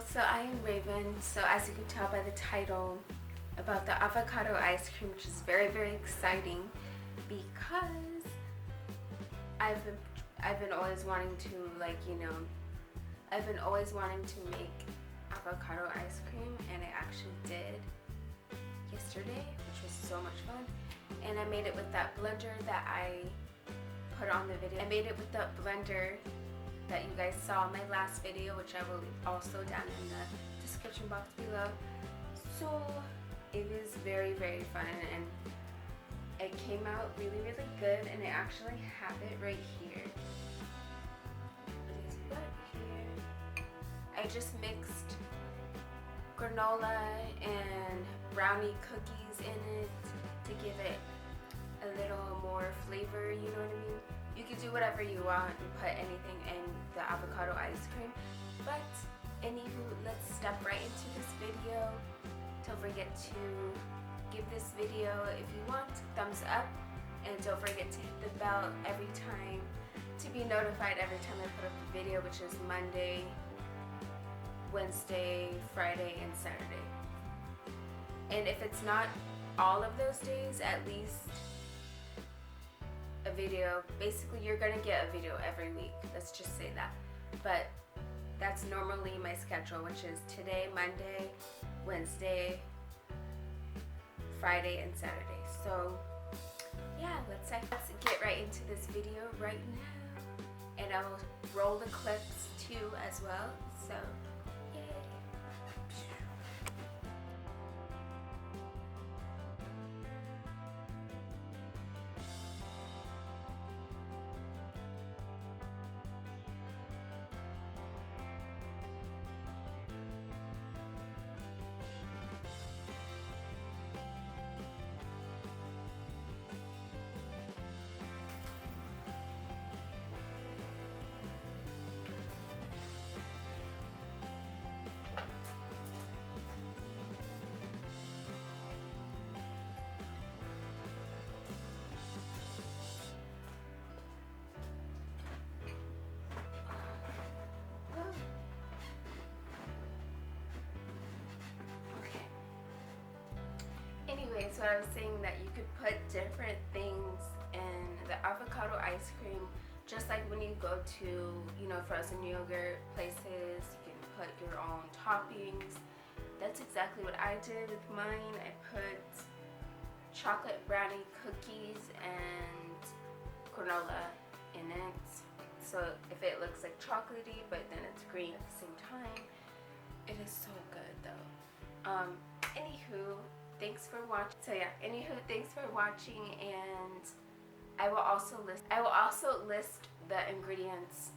so I am Raven. So as you can tell by the title about the avocado ice cream, which is very, very exciting because I've been always wanting to, I've been always wanting to make avocado ice cream, and I actually did yesterday, which was so much fun. And I made it with that blender that I put on the video. I made it with the blender that you guys saw in my last video, which I will leave also down in the description box below. So it is very, very fun, and it came out really, really good, and I actually have it right here. It is right here. I just mixed granola and brownie cookies in it to give it a little more flavor, you know what I mean? You can do whatever you want and put anything in the avocado ice cream. But anywho, let's step right into this video. Don't forget to give this video, if you want, thumbs up, and don't forget to hit the bell every time to be notified every time I put up a video, which is Monday, Wednesday, Friday, and Saturday. And if it's not all of those days, at least a video. Basically, you're gonna get a video every week, let's just say that. But that's normally my schedule, which is today, Monday, Wednesday, Friday, and Saturday. So yeah, let's get right into this video right now, and I will roll the clips too as well. So yay. Anyway, so I was saying that you could put different things in the avocado ice cream, just like when you go to, frozen yogurt places, you can put your own toppings. That's exactly what I did with mine. I put chocolate brownie cookies and granola in it. So if it looks like chocolatey, but then it's green at the same time, it is so good though. Anywho, thanks for watching. So yeah, thanks for watching, and I will also list the ingredients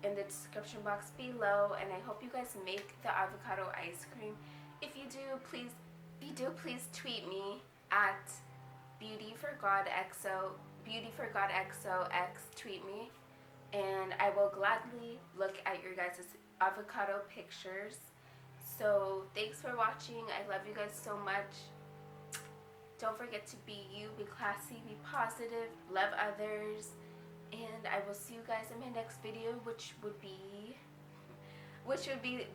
in the description box below, and I hope you guys make the avocado ice cream. If you do, please tweet me at beautyforgodxo x, tweet me, and I will gladly look at your guys' avocado pictures. So thanks for watching. I love you guys so much. Don't forget to be you, be classy, be positive, love others, and I will see you guys in my next video, which would be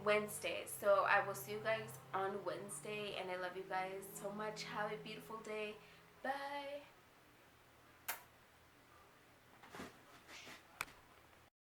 Wednesday. So I will see you guys on Wednesday, and I love you guys so much. Have a beautiful day. Bye.